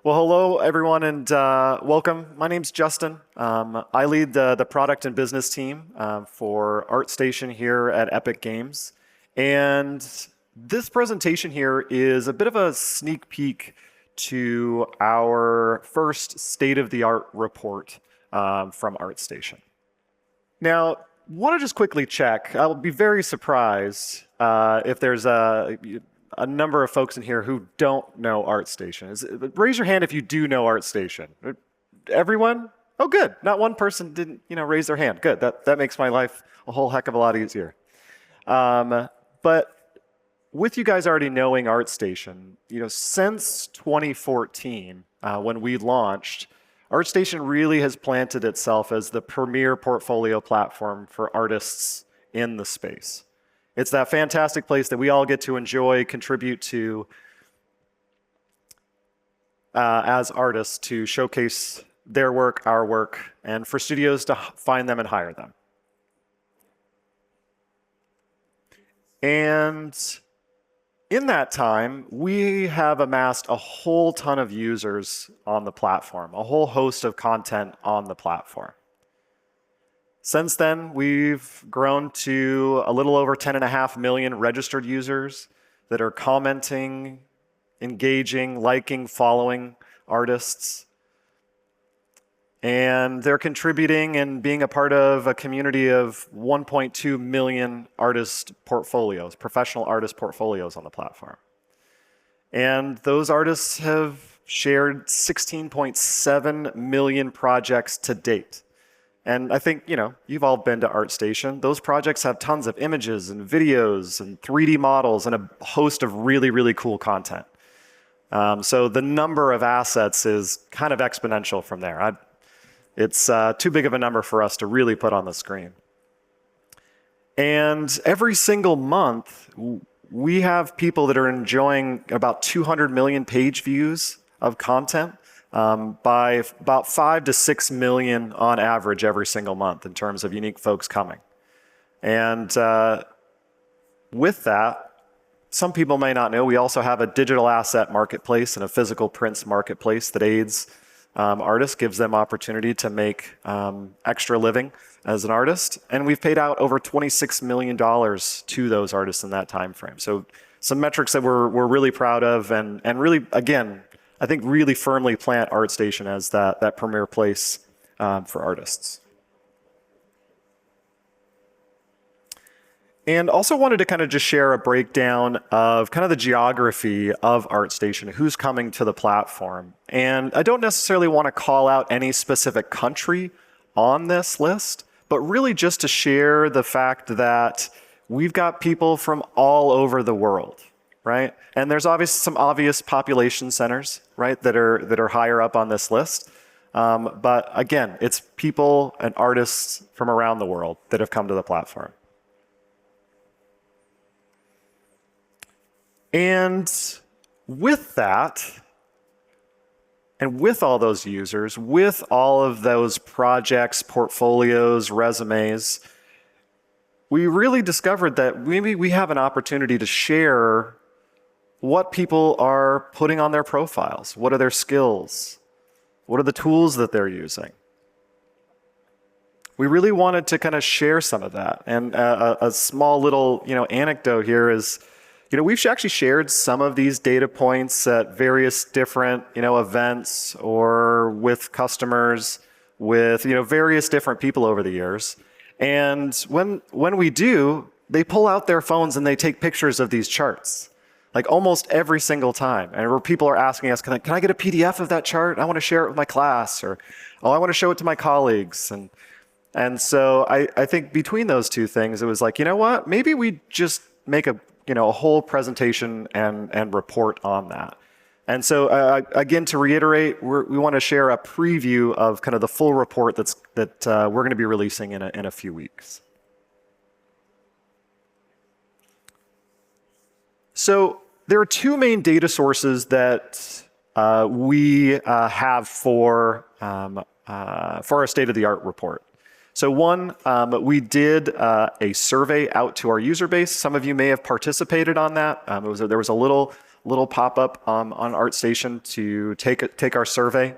Well, hello, everyone, and welcome. My name's Justin. I lead the product and business team for ArtStation here at Epic Games. And this presentation here is a bit of a sneak peek to our first state-of-the-art report from ArtStation. Now, want to just quickly check. I'll be very surprised if there's a number of folks in here who don't know ArtStation. Raise your hand if you do know ArtStation. Everyone? Oh, good. Not one person didn't, raise their hand. Good. That makes my life a whole heck of a lot easier. But with you guys already knowing ArtStation, since 2014, when we launched, ArtStation really has planted itself as the premier portfolio platform for artists in the space. It's that fantastic place that we all get to enjoy, contribute to as artists to showcase their work, our work, and for studios to find them and hire them. And in that time, we have amassed a whole ton of users on the platform, a whole host of content on the platform. Since then, we've grown to a little over 10.5 million registered users that are commenting, engaging, liking, following artists. And they're contributing and being a part of a community of 1.2 million artist portfolios, professional artist portfolios on the platform. And those artists have shared 16.7 million projects to date. And I think, you've all been to ArtStation. Those projects have tons of images and videos and 3D models and a host of really, really cool content. So the number of assets is kind of exponential from there. It's too big of a number for us to really put on the screen. And every single month, we have people that are enjoying about 200 million page views of content. By about 5 to 6 million on average every single month in terms of unique folks coming. And with that, some people may not know, we also have a digital asset marketplace and a physical prints marketplace that aids artists, gives them opportunity to make extra living as an artist. And we've paid out over $26 million to those artists in that time frame. So some metrics that we're really proud of and really, again, I think really firmly plant ArtStation as that premier place for artists. And also wanted to kind of just share a breakdown of kind of the geography of ArtStation, who's coming to the platform. And I don't necessarily want to call out any specific country on this list, but really just to share the fact that we've got people from all over the world. Right? And there's obviously some obvious population centers, right, that are higher up on this list. But again, it's people and artists from around the world that have come to the platform. And with that, and with all those users, with all of those projects, portfolios, resumes, we really discovered that maybe we have an opportunity to share what people are putting on their profiles. What are their skills? What are the tools that they're using? We really wanted to kind of share some of that. And a small little anecdote here is, we've actually shared some of these data points at various different events or with customers, with various different people over the years. And when we do, they pull out their phones and they take pictures of these charts. Like almost every single time. And where people are asking us, can I get a PDF of that chart? I want to share it with my class, or I want to show it to my colleagues. And so I think between those two things, it was like, what? Maybe we just make a whole presentation and report on that. And so again, to reiterate, we want to share a preview of kind of the full report that we're going to be releasing in a few weeks. So there are two main data sources that we have for our state-of-the-art report. So one, we did a survey out to our user base. Some of you may have participated on that. There was a little little pop-up on ArtStation to take our survey.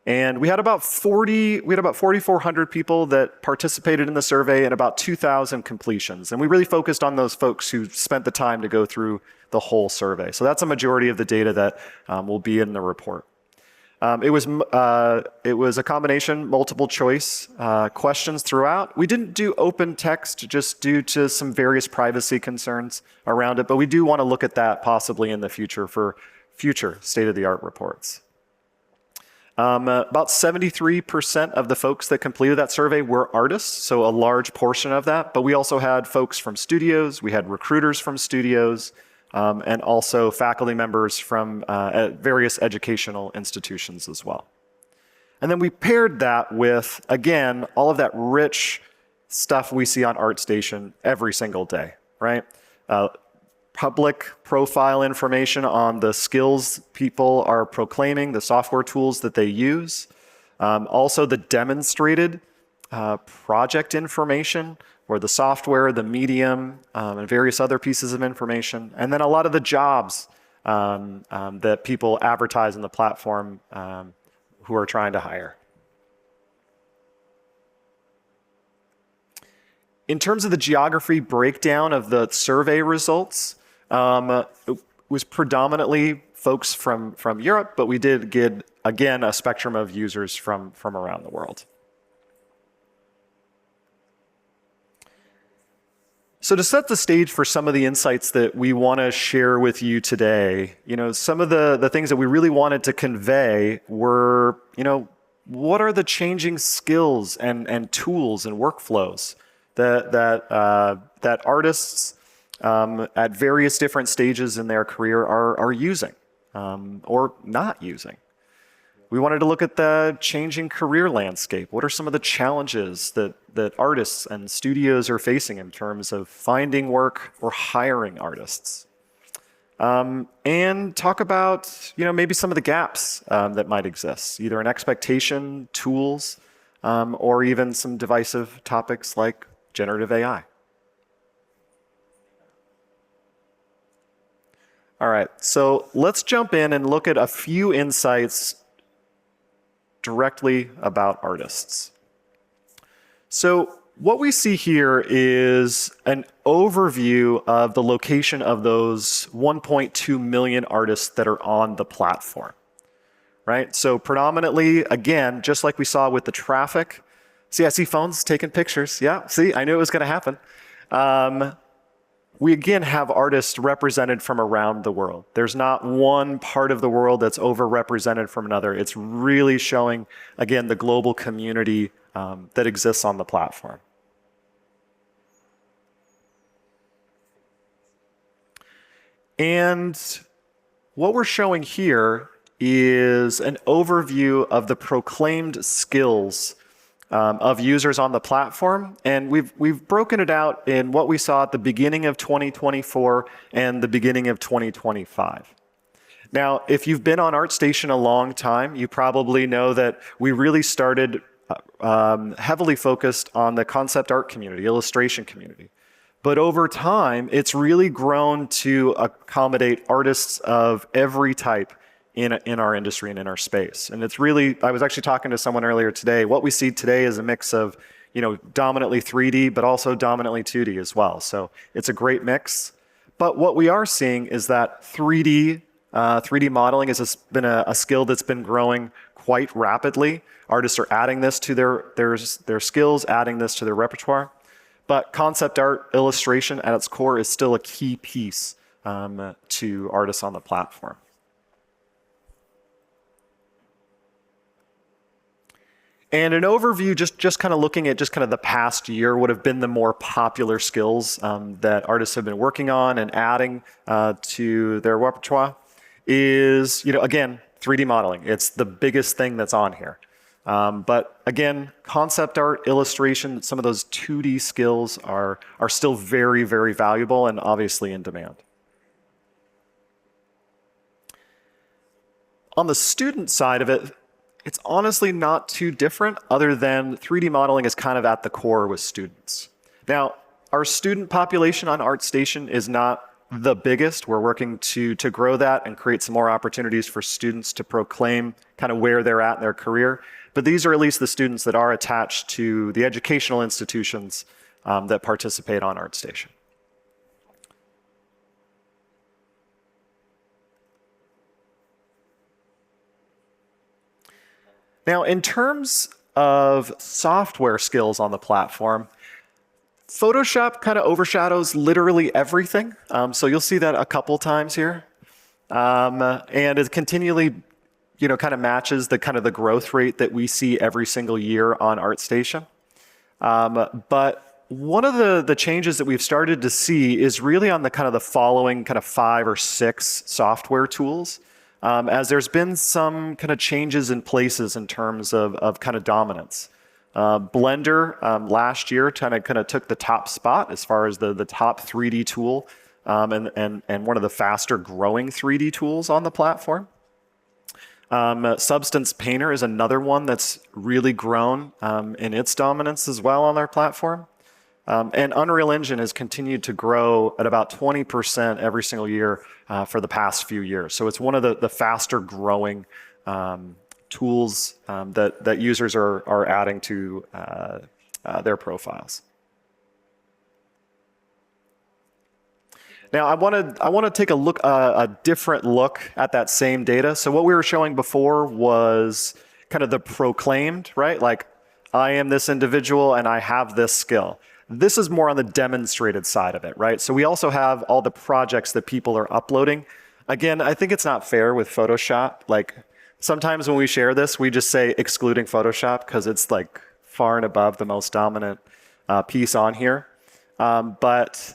And we had about 4,400 people that participated in the survey and about 2,000 completions. And we really focused on those folks who spent the time to go through the whole survey. So that's a majority of the data that will be in the report. It was a combination, multiple choice questions throughout. We didn't do open text just due to some various privacy concerns around it, but we do want to look at that possibly in the future for future state-of-the-art reports. About 73% of the folks that completed that survey were artists, so a large portion of that, but we also had folks from studios, we had recruiters from studios, and also faculty members from various educational institutions as well. And then we paired that with, again, all of that rich stuff we see on ArtStation every single day, right? Public profile information on the skills people are proclaiming, the software tools that they use. Also the demonstrated project information, or the software, the medium, and various other pieces of information. And then a lot of the jobs that people advertise in the platform who are trying to hire. In terms of the geography breakdown of the survey results, it was predominantly folks from Europe, but we did get, again, a spectrum of users from around the world. So to set the stage for some of the insights that we want to share with you today, some of the things that we really wanted to convey were, what are the changing skills and tools and workflows that artists at various different stages in their career are using or not using. We wanted to look at the changing career landscape. What are some of the challenges that artists and studios are facing in terms of finding work or hiring artists? And talk about maybe some of the gaps that might exist, either in expectation, tools, or even some divisive topics like generative AI. All right, so let's jump in and look at a few insights directly about artists. So what we see here is an overview of the location of those 1.2 million artists that are on the platform, right? So predominantly, again, just like we saw with the traffic, see, I see phones taking pictures. Yeah, see, I knew it was going to happen. We again have artists represented from around the world. There's not one part of the world that's overrepresented from another. It's really showing, again, the global community that exists on the platform. And what we're showing here is an overview of the proclaimed skills of users on the platform, and we've broken it out in what we saw at the beginning of 2024 and the beginning of 2025. Now, if you've been on ArtStation a long time, you probably know that we really started heavily focused on the concept art community, illustration community. But over time, it's really grown to accommodate artists of every type in our industry and in our space. And it's really, I was actually talking to someone earlier today, what we see today is a mix of, dominantly 3D, but also dominantly 2D as well. So it's a great mix. But what we are seeing is that 3D modeling has been a skill that's been growing quite rapidly. Artists are adding this to their skills, adding this to their repertoire. But concept art illustration at its core is still a key piece to artists on the platform. And an overview, just kind of looking at just kind of the past year, would have been the more popular skills that artists have been working on and adding to their repertoire is, again, 3D modeling. It's the biggest thing that's on here. But again, concept art, illustration, some of those 2D skills are still very, very valuable and obviously in demand. On the student side of it, it's honestly not too different, other than 3D modeling is kind of at the core with students. Now, our student population on ArtStation is not the biggest. We're working to grow that and create some more opportunities for students to proclaim kind of where they're at in their career. But these are at least the students that are attached to the educational institutions that participate on ArtStation. Now, in terms of software skills on the platform, Photoshop kind of overshadows literally everything. So you'll see that a couple times here. And it continually, kind of matches the kind of the growth rate that we see every single year on ArtStation. But one of the changes that we've started to see is really on the kind of the following kind of 5 or 6 software tools. As there's been some kind of changes in places in terms of kind of dominance. Blender last year kind of took the top spot as far as the top 3D tool and one of the faster growing 3D tools on the platform. Substance Painter is another one that's really grown in its dominance as well on our platform. And Unreal Engine has continued to grow at about 20% every single year for the past few years. So it's one of the faster growing tools that users are adding to their profiles. Now I want to take a different look at that same data. So what we were showing before was kind of the proclaimed, right? Like, I am this individual and I have this skill. This is more on the demonstrated side of it, right? So we also have all the projects that people are uploading. Again, I think it's not fair with Photoshop. Like, sometimes when we share this, we just say excluding Photoshop because it's like far and above the most dominant piece on here. But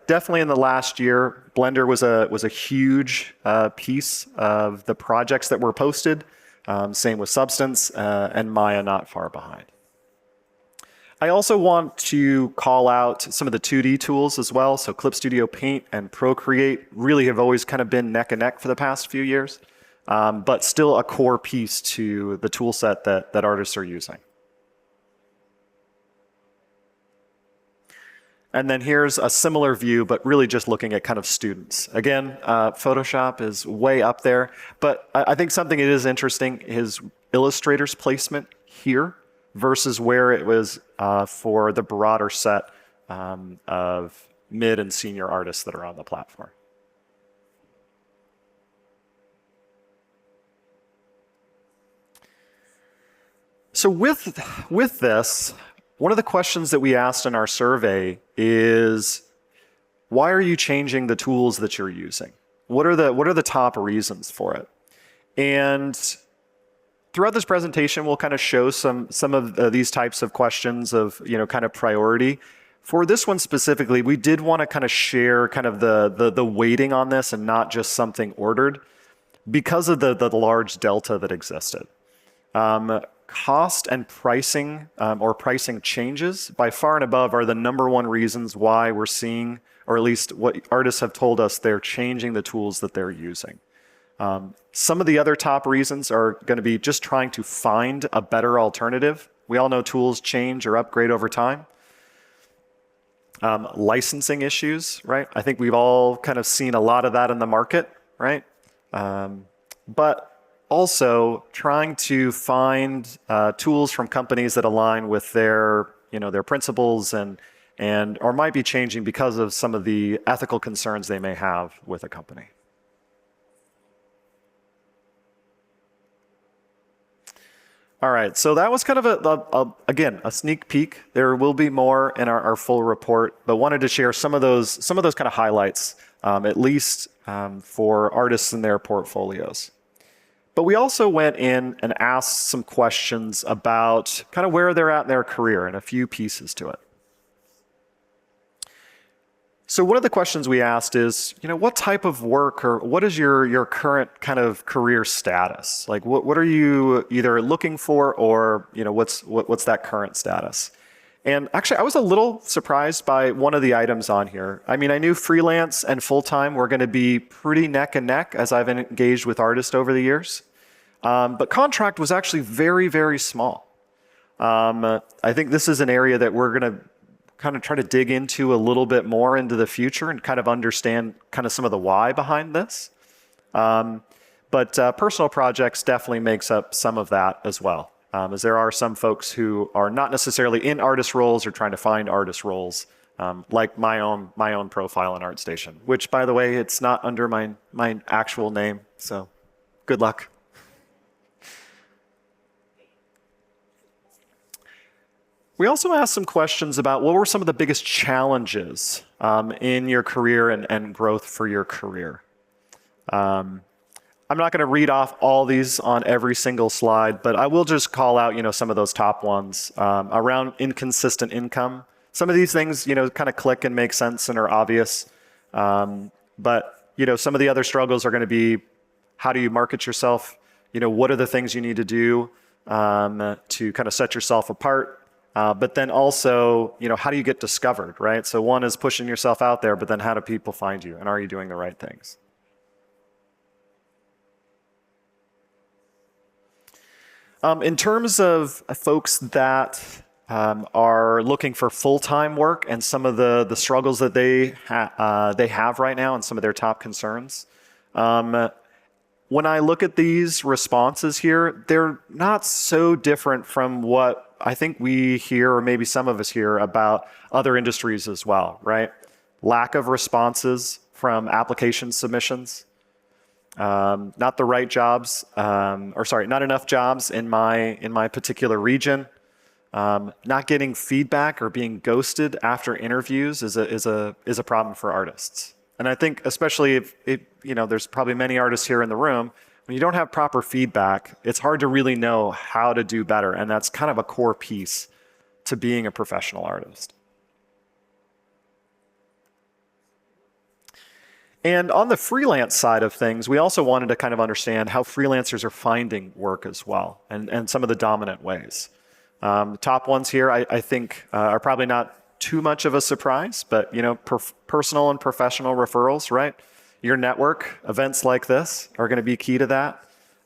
definitely in the last year, Blender was a huge piece of the projects that were posted. Same with Substance and Maya not far behind. I also want to call out some of the 2D tools as well. So Clip Studio Paint and Procreate really have always kind of been neck and neck for the past few years, but still a core piece to the tool set that artists are using. And then here's a similar view, but really just looking at kind of students. Again, Photoshop is way up there, but I think something that is interesting is Illustrator's placement here versus where it was for the broader set of mid and senior artists that are on the platform. So with this, one of the questions that we asked in our survey is, why are you changing the tools that you're using? What are the top reasons for it? And throughout this presentation, we'll kind of show some of these types of questions of kind of priority. For this one specifically, we did want to kind of share kind of the weighting on this and not just something ordered because of the large delta that existed. Cost and pricing or pricing changes by far and above are the #1 reasons why we're seeing, or at least what artists have told us, they're changing the tools that they're using. Some of the other top reasons are going to be just trying to find a better alternative. We all know tools change or upgrade over time. Licensing issues, right? I think we've all kind of seen a lot of that in the market, right? But also trying to find tools from companies that align with their principles and or might be changing because of some of the ethical concerns they may have with a company. All right, so that was kind of again a sneak peek. There will be more in our full report, but wanted to share some of those kind of highlights, at least for artists in their portfolios. But we also went in and asked some questions about kind of where they're at in their career and a few pieces to it. So one of the questions we asked is, what type of work or what is your current kind of career status? Like what are you either looking for or what's that current status? And actually, I was a little surprised by one of the items on here. I mean, I knew freelance and full-time were going to be pretty neck and neck as I've engaged with artists over the years. But contract was actually very, very small. I think this is an area that we're going to kind of try to dig into a little bit more into the future and kind of understand kind of some of the why behind this. But personal projects definitely makes up some of that as well, as there are some folks who are not necessarily in artist roles or trying to find artist roles, like my own profile in ArtStation, which, by the way, it's not under my actual name, so good luck. We also asked some questions about what were some of the biggest challenges in your career and growth for your career. I'm not going to read off all these on every single slide, but I will just call out, some of those top ones around inconsistent income. Some of these things, kind of click and make sense and are obvious. But, some of the other struggles are going to be, how do you market yourself? What are the things you need to do to kind of set yourself apart? But then also, how do you get discovered, right? So one is pushing yourself out there, but then how do people find you? And are you doing the right things? In terms of folks that are looking for full-time work and some of the struggles that they have right now and some of their top concerns, when I look at these responses here, they're not so different from what I think we hear, or maybe some of us hear, about other industries as well, right? Lack of responses from application submissions, not the right jobs, not enough jobs in my particular region. Not getting feedback or being ghosted after interviews is a problem for artists. And I think especially if there's probably many artists here in the room, when you don't have proper feedback, it's hard to really know how to do better. And that's kind of a core piece to being a professional artist. And on the freelance side of things, we also wanted to kind of understand how freelancers are finding work as well, and some of the dominant ways. The top ones here, I think, are probably not too much of a surprise, but personal and professional referrals, right? Your network, events like this are going to be key to that.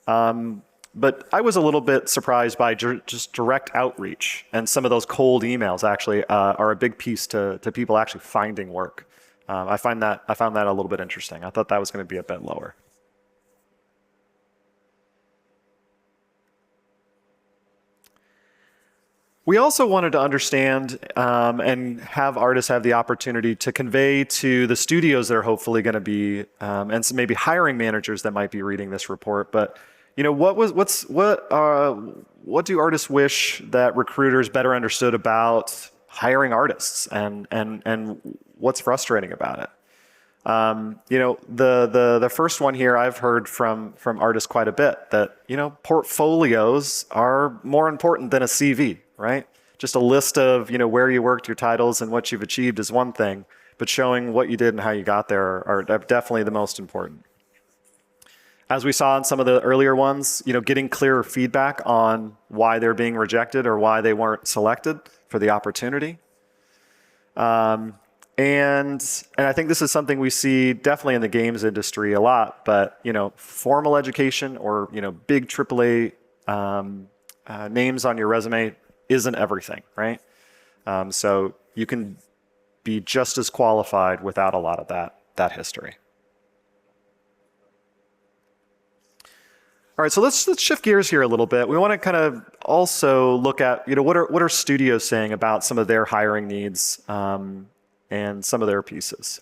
But I was a little bit surprised by just direct outreach, and some of those cold emails actually are a big piece to people actually finding work. I found that a little bit interesting. I thought that was going to be a bit lower. We also wanted to understand and have artists have the opportunity to convey to the studios that are hopefully going to be, and some maybe hiring managers that might be reading this report. But what do artists wish that recruiters better understood about hiring artists, and what's frustrating about it? The first one here I've heard from artists quite a bit, that portfolios are more important than a CV, right? Just a list of where you worked, your titles, and what you've achieved is one thing, but showing what you did and how you got there are definitely the most important. As we saw in some of the earlier ones, getting clearer feedback on why they're being rejected or why they weren't selected for the opportunity. And I think this is something we see definitely in the games industry a lot, but formal education or big AAA names on your resume isn't everything, right? So you can be just as qualified without a lot of that history. All right, so let's shift gears here a little bit. We want to kind of also look at what are studios saying about some of their hiring needs and some of their pieces.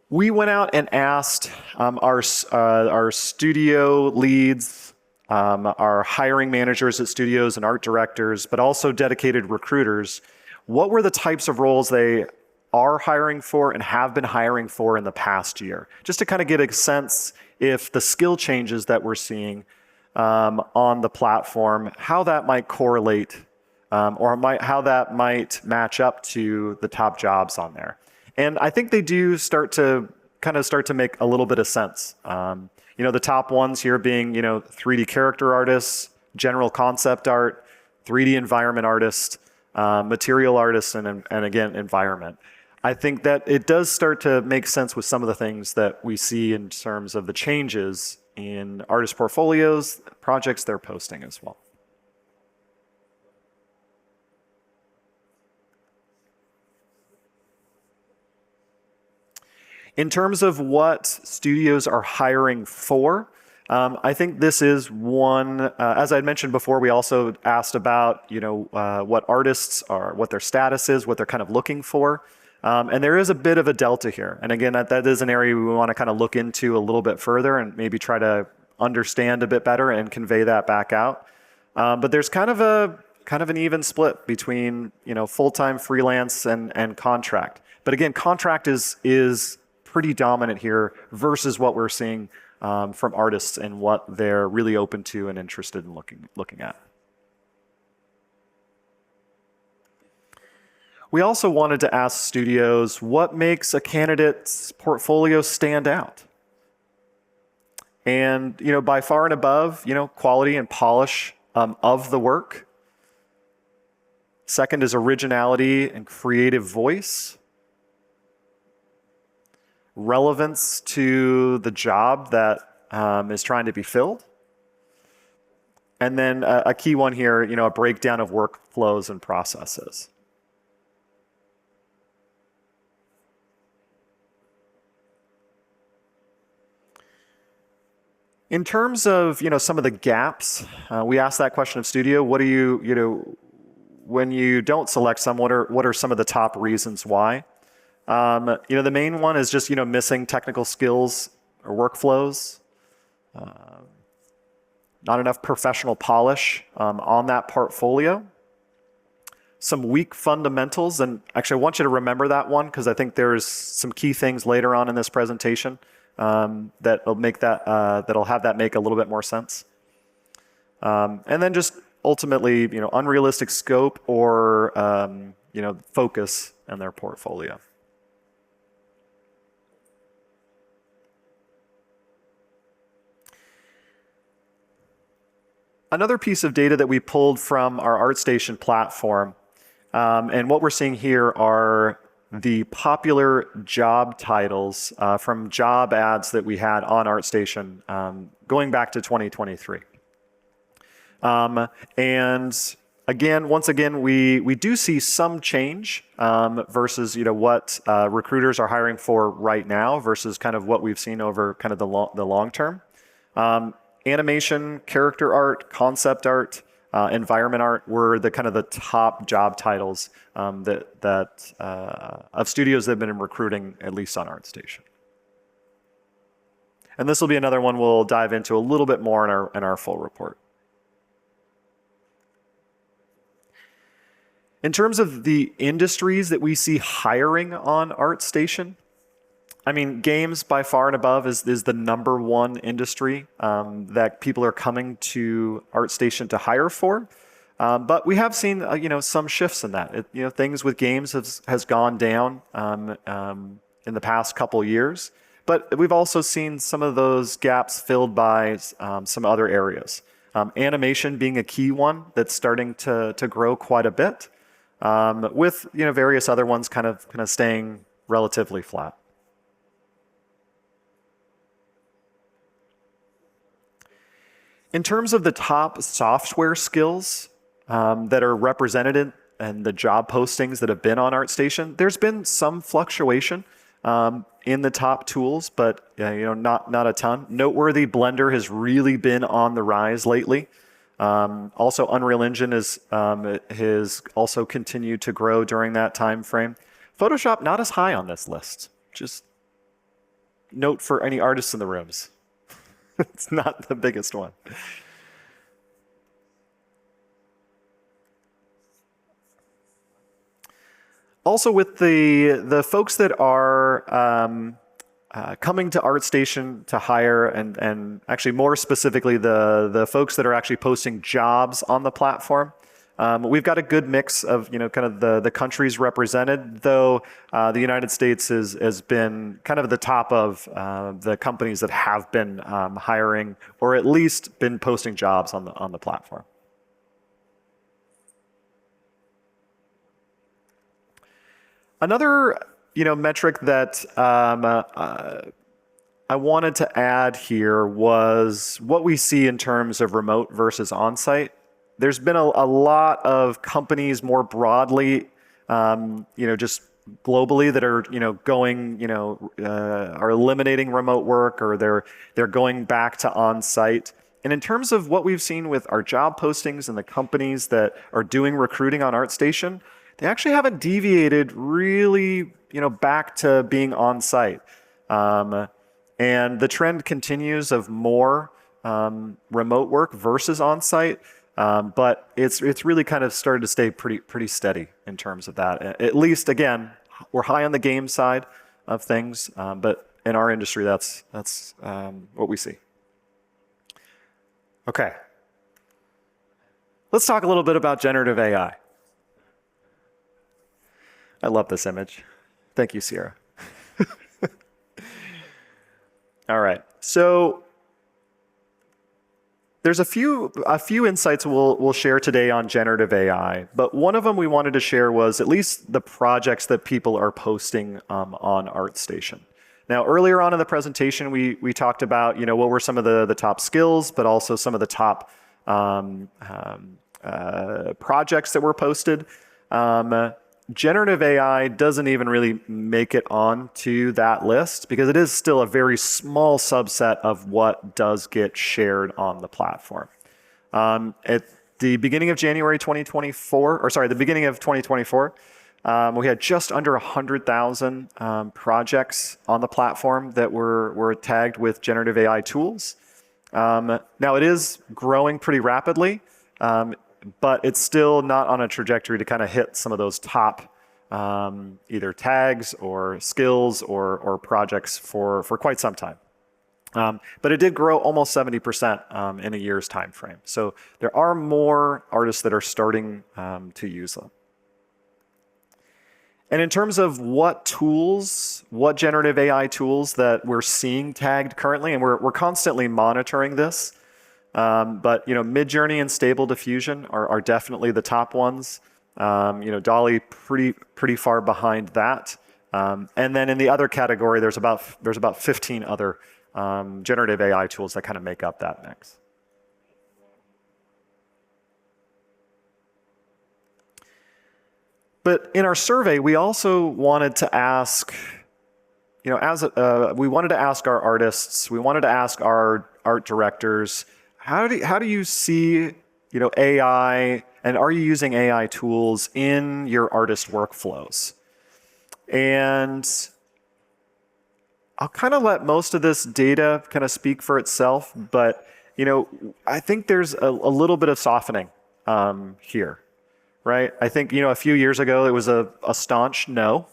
We went out and asked our studio leads, our hiring managers at studios and art directors, but also dedicated recruiters, what were the types of roles they are hiring for and have been hiring for in the past year, just to kind of get a sense if the skill changes that we're seeing on the platform, how that might correlate how that might match up to the top jobs on there. And I think they do start to make a little bit of sense. The top ones here being 3D character artists, general concept art, 3D environment artist, material artists, and again, environment. I think that it does start to make sense with some of the things that we see in terms of the changes in artist portfolios, projects they're posting as well. In terms of what studios are hiring for, I think this is one, as I mentioned before, we also asked about, what artists are, what their status is, what they're kind of looking for. And there is a bit of a delta here. And again, that is an area we want to kind of look into a little bit further and maybe try to understand a bit better and convey that back out. But there's kind of an even split between, full-time freelance and contract. But again, contract is pretty dominant here versus what we're seeing from artists and what they're really open to and interested in looking at. We also wanted to ask studios what makes a candidate's portfolio stand out. And by far and above, quality and polish of the work. Second is originality and creative voice. Relevance to the job that is trying to be filled. And then a key one here, a breakdown of workflows and processes. In terms of some of the gaps, we asked that question of studio. What do when you don't select some? What are some of the top reasons why? The main one is just missing technical skills or workflows, not enough professional polish on that portfolio. Some weak fundamentals, and actually I want you to remember that one because I think there's some key things later on in this presentation that'll have that make a little bit more sense. And then just ultimately, unrealistic scope or focus in their portfolio. Another piece of data that we pulled from our ArtStation platform, and what we're seeing here are the popular job titles from job ads that we had on ArtStation going back to 2023. And again, once again, we do see some change versus what recruiters are hiring for right now versus kind of what we've seen over kind of the long term. Animation, character art, concept art, environment art were the kind of the top job titles of studios that have been in recruiting, at least on ArtStation. And this will be another one we'll dive into a little bit more in our full report. In terms of the industries that we see hiring on ArtStation, I mean, games by far and above is the #1 industry that people are coming to ArtStation to hire for. But we have seen some shifts in that. Things with games has gone down in the past couple years. But we've also seen some of those gaps filled by some other areas. Animation being a key one that's starting to grow quite a bit, with various other ones kind of staying relatively flat. In terms of the top software skills that are represented in the job postings that have been on ArtStation, there's been some fluctuation in the top tools, but not a ton. Noteworthy, Blender has really been on the rise lately. Also, Unreal Engine has also continued to grow during that time frame. Photoshop not as high on this list. Just note for any artists in the rooms. It's not the biggest one. Also, with the folks that are coming to ArtStation to hire, and actually more specifically the folks that are actually posting jobs on the platform, we've got a good mix of kind of the countries represented, though the United States has been kind of the top of the companies that have been hiring or at least been posting jobs on the platform. Another metric that I wanted to add here was what we see in terms of remote versus on-site. There's been a lot of companies more broadly, just globally that are going are eliminating remote work, or they're going back to on-site. And in terms of what we've seen with our job postings and the companies that are doing recruiting on ArtStation, they actually haven't deviated really back to being on-site. And the trend continues of more remote work versus on-site. But it's really kind of started to stay pretty steady in terms of that. At least, again, we're high on the game side of things, but in our industry, that's what we see. Okay, let's talk a little bit about generative AI. I love this image. Thank you, Sierra. All right, so there's a few insights we'll share today on generative AI, but one of them we wanted to share was at least the projects that people are posting on ArtStation. Now, earlier on in the presentation, we talked about what were some of the top skills, but also some of the top projects that were posted. Generative AI doesn't even really make it onto that list because it is still a very small subset of what does get shared on the platform. At the beginning of January 2024, or sorry, the beginning of 2024, we had just under 100,000 projects on the platform that were tagged with generative AI tools. Now it is growing pretty rapidly, but it's still not on a trajectory to kind of hit some of those top either tags or skills or projects for quite some time. But it did grow almost 70% in a year's time frame. So there are more artists that are starting to use them. And in terms of what generative AI tools that we're seeing tagged currently, and we're constantly monitoring this, but Midjourney and Stable Diffusion are definitely the top ones. Dolly pretty far behind that. And then in the other category, there's about 15 other generative AI tools that kind of make up that mix. But in our survey, we also wanted to ask, we wanted to ask our artists, we wanted to ask our art directors, how do you see AI, and are you using AI tools in your artist workflows? And I'll kind of let most of this data kind of speak for itself, but I think there's a little bit of softening here, right? I think a few years ago it was a staunch no,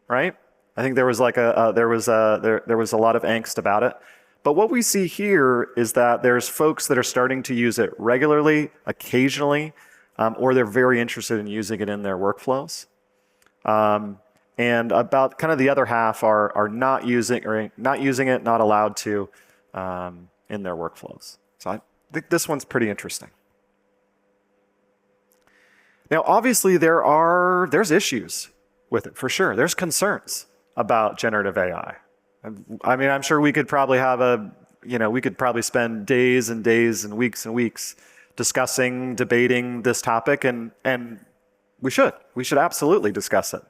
right? I think there was there was a lot of angst about it. But what we see here is that there's folks that are starting to use it regularly, occasionally, or they're very interested in using it in their workflows. And about kind of the other half are not using it, not allowed to in their workflows. So I think this one's pretty interesting. Now, obviously, there's issues with it for sure. There's concerns about generative AI. I mean, I'm sure we could probably we could probably spend days and days and weeks discussing, debating this topic, and we should absolutely discuss it.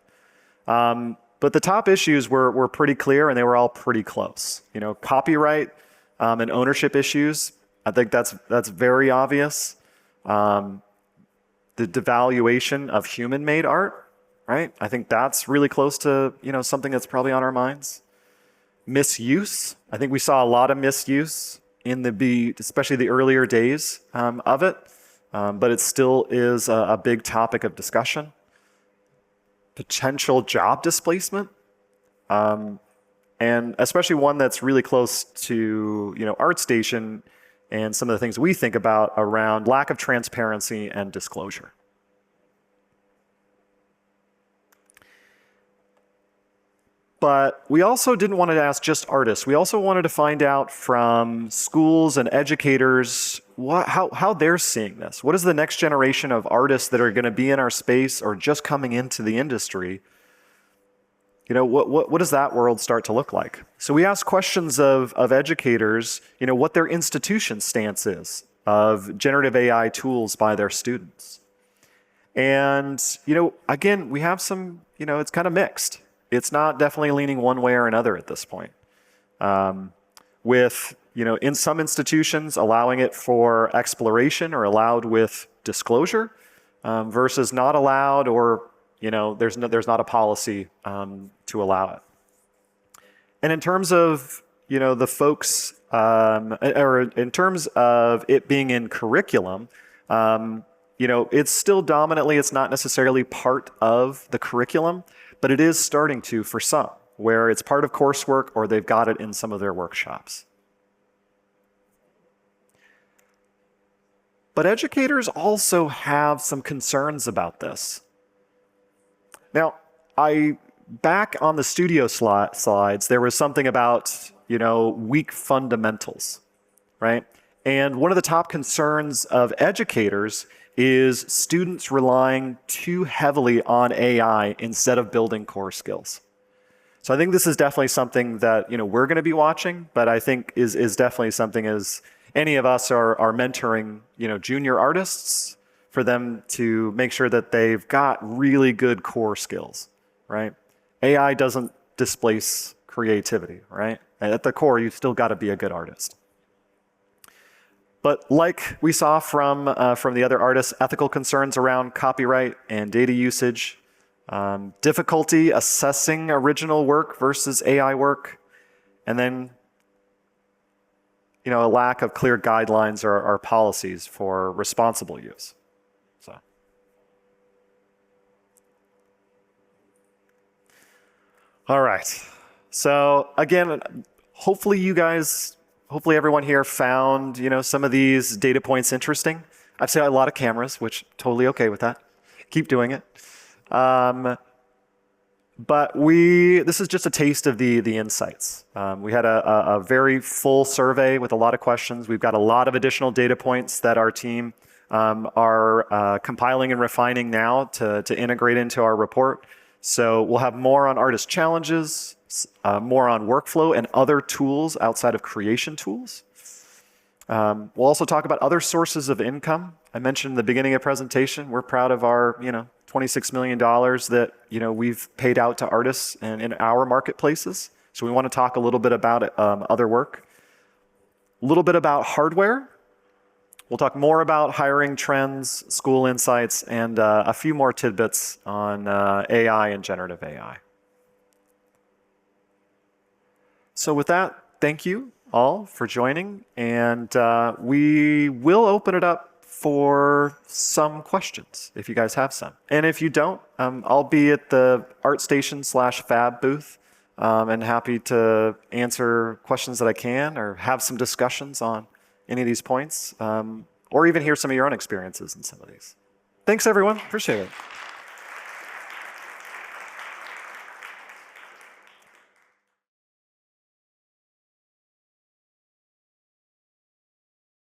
But the top issues were pretty clear, and they were all pretty close. Copyright and ownership issues. I think that's very obvious. The devaluation of human-made art, right? I think that's really close to something that's probably on our minds. Misuse. I think we saw a lot of misuse in especially the earlier days of it, but it still is a big topic of discussion. Potential job displacement, and especially one that's really close to ArtStation and some of the things we think about around lack of transparency and disclosure. But we also didn't want to ask just artists. We also wanted to find out from schools and educators how they're seeing this. What is the next generation of artists that are going to be in our space or just coming into the industry? What does that world start to look like? So we asked questions of educators, what their institution stance is of generative AI tools by their students. And, again, we have some it's kind of mixed. It's not definitely leaning one way or another at this point. With, in some institutions, allowing it for exploration or allowed with disclosure versus not allowed, or, there's not a policy to allow it. And in terms of, the folks, or in terms of it being in curriculum, it's still dominantly, it's not necessarily part of the curriculum, but it is starting to for some, where it's part of coursework or they've got it in some of their workshops. But educators also have some concerns about this. Now, back on the studio slides, there was something about, weak fundamentals, right? And one of the top concerns of educators is students relying too heavily on AI instead of building core skills. So I think this is definitely something that, we're going to be watching, but I think is definitely something as any of us are mentoring, junior artists, for them to make sure that they've got really good core skills, right? AI doesn't displace creativity, right? And at the core, you still got to be a good artist. But like we saw from the other artists, ethical concerns around copyright and data usage, difficulty assessing original work versus AI work, and then a lack of clear guidelines or policies for responsible use. So, all right. So again, hopefully everyone here found some of these data points interesting. I've seen a lot of cameras, which totally okay with that. Keep doing it. But this is just a taste of the insights. We had a very full survey with a lot of questions. We've got a lot of additional data points that our team are compiling and refining now to integrate into our report. So we'll have more on artist challenges, more on workflow and other tools outside of creation tools. We'll also talk about other sources of income. I mentioned in the beginning of the presentation, we're proud of our, $26 million that, we've paid out to artists in our marketplaces. So we want to talk a little bit about other work. A little bit about hardware. We'll talk more about hiring trends, school insights, and a few more tidbits on AI and generative AI. So with that, thank you all for joining, and we will open it up for some questions if you guys have some. And if you don't, I'll be at the ArtStation/Fab booth and happy to answer questions that I can or have some discussions on any of these points or even hear some of your own experiences in some of these. Thanks, everyone. Appreciate it.